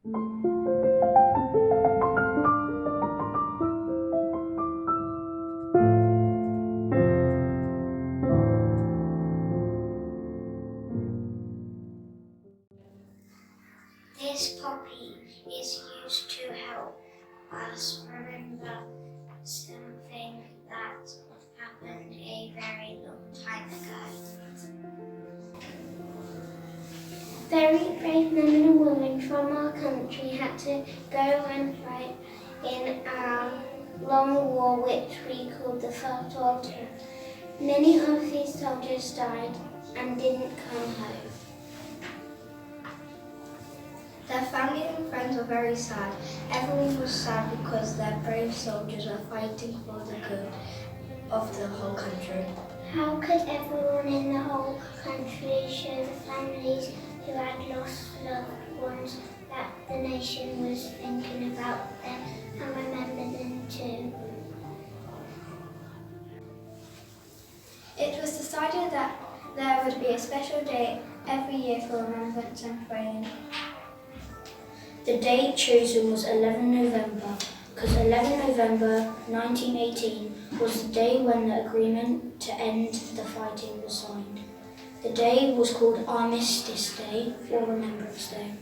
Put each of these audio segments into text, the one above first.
This poppy is used to help us remember something that happened a very long time ago. Very brave men and women from our country had to go and fight in our long war, which we called the First World War. Many of these soldiers died and didn't come home. Their family and friends were very sad. Everyone was sad because their brave soldiers were fighting for the good of the whole country. How could everyone in the whole country show the families who had lost loved ones that the nation was thinking about them and remember them too? It was decided that there would be a special day every year for remembrance and praying. The date chosen was 11 November, because 11 November 1918 was the day when the agreement to end the fighting was signed. The day was called Armistice Day or Remembrance Day.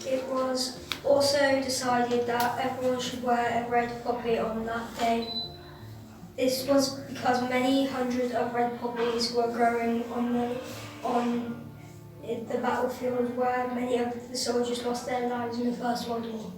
It was also decided that everyone should wear a red poppy on that day. This was because many hundreds of red poppies were growing on the battlefield where many of the soldiers lost their lives in the First World War.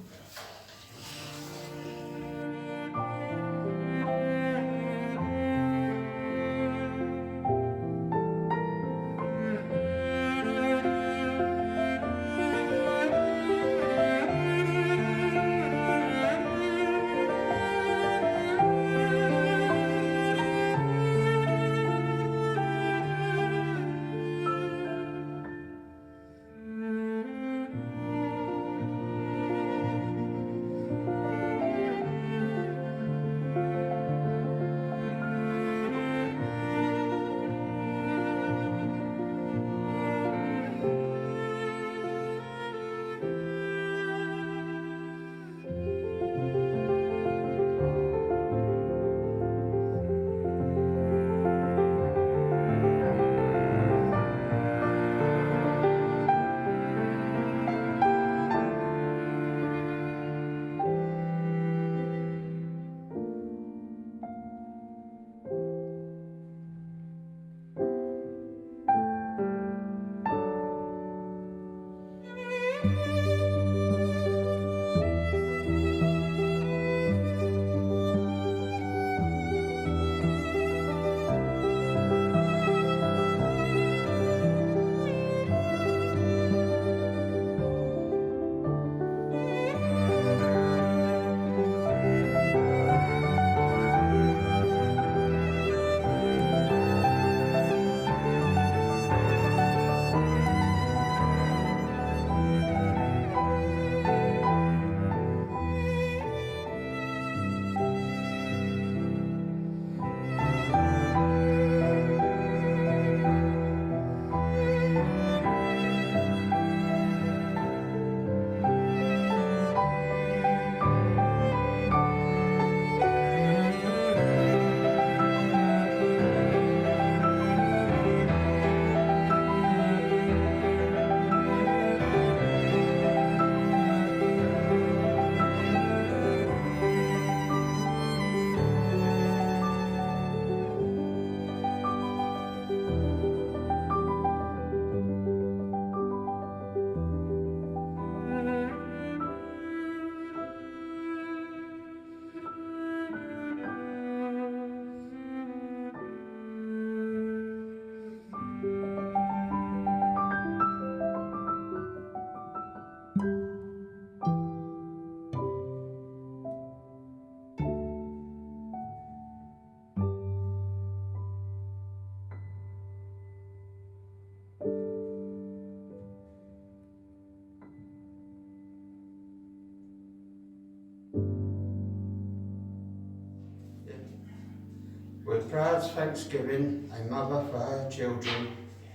With proud thanksgiving, a mother for her children,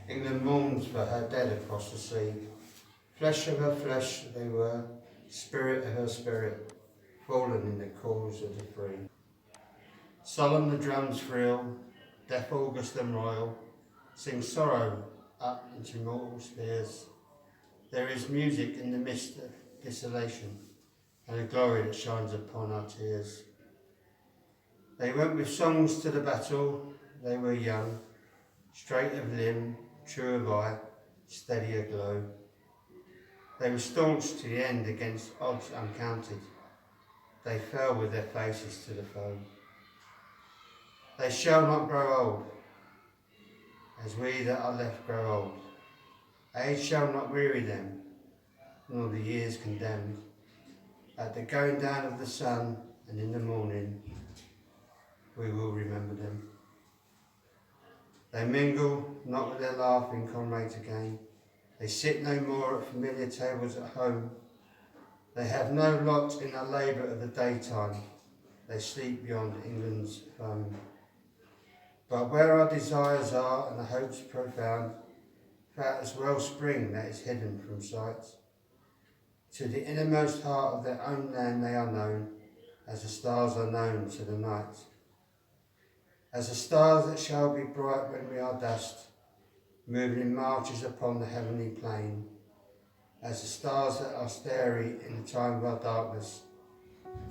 England mourns for her dead across the sea. Flesh of her flesh they were, spirit of her spirit, fallen in the cause of the free. Solemn the drums thrill, deaf August and royal, sing sorrow up into mortal spheres. There is music in the mist of desolation, and a glory that shines upon our tears. They went with songs to the battle, they were young, straight of limb, true of eye, steady aglow. They were staunch to the end against odds uncounted. They fell with their faces to the foe. They shall not grow old, as we that are left grow old. Age shall not weary them, nor the years condemned. At the going down of the sun and in the morning, we will remember them. They mingle not with their laughing comrades again. They sit no more at familiar tables at home. They have no lot in the labour of the daytime. They sleep beyond England's foam. But where our desires are and the hopes profound, fat as wellspring that is hidden from sight, to the innermost heart of their own land they are known, as the stars are known to the night. As the stars that shall be bright when we are dust, moving in marches upon the heavenly plain, as the stars that are starry in the time of our darkness,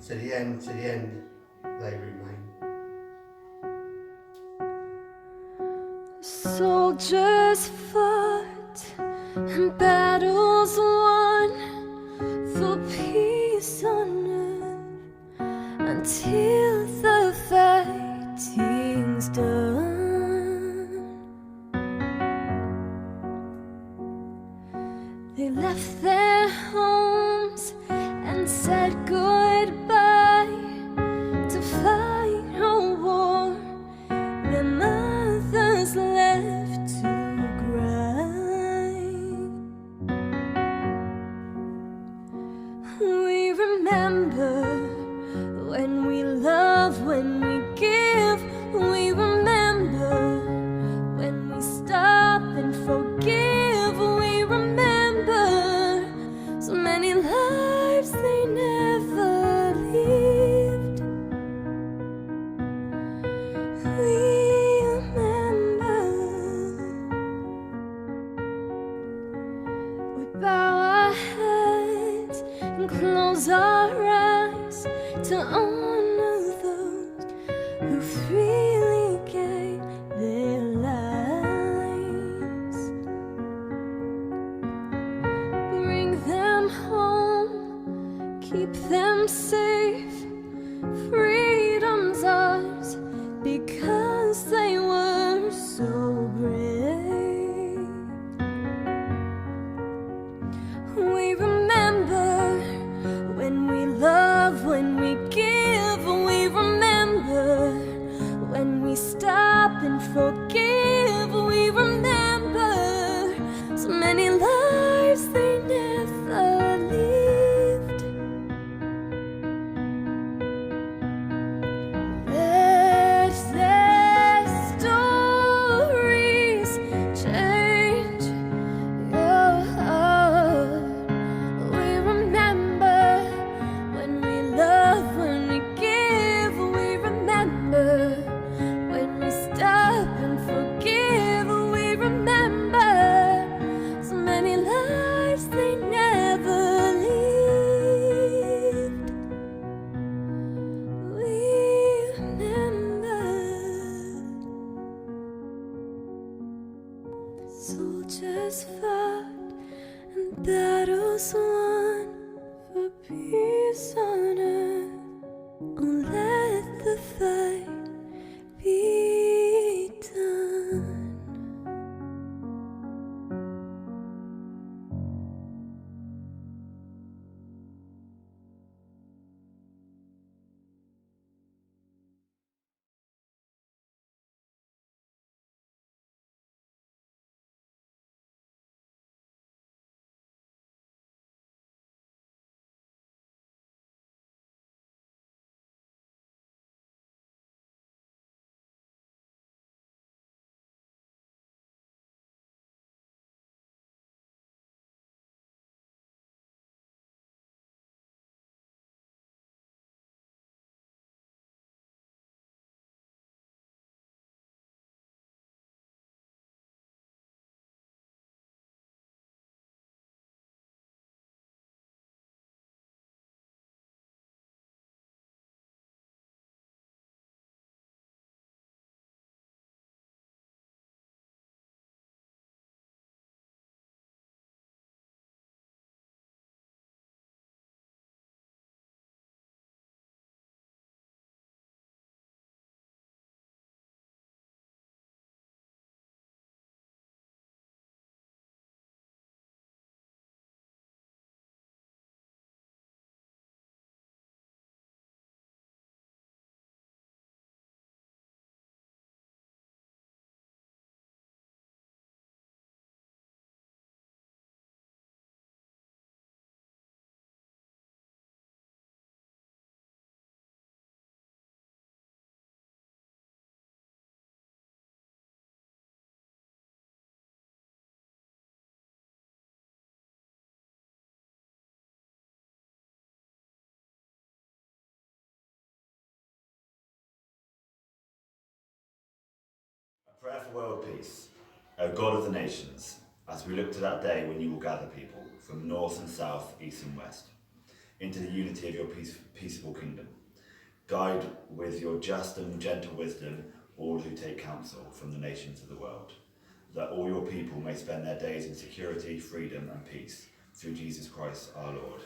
to the end they remain. Soldiers fought and battles won for peace on earth until the fighting's done. They left their homes and said goodbye to fight a war their mothers left to cry. We remember when we love, when we give. We remember when we stop and forgive. We remember so many lives they never lived. We remember. We bow our heads and close our eyes to honor those who freely gave their lives. Bring them home, keep them safe. Freedom's ours because they were so brave. We remember when we love, when we give. We remember when we stop and forgive. We remember so many lives they never lived. Let their stories change your heart. We remember when we love, when we give. We remember when we stop and forgive. We remember so many lives they never lived. We remember. Soldiers fought and battles won for peace on earth. Oh, let the fight be done. Prayer for world peace. O God of the nations, as we look to that day when you will gather people from north and south, east and west, into the unity of your peaceable kingdom, guide with your just and gentle wisdom all who take counsel from the nations of the world, that all your people may spend their days in security, freedom and peace, through Jesus Christ our Lord.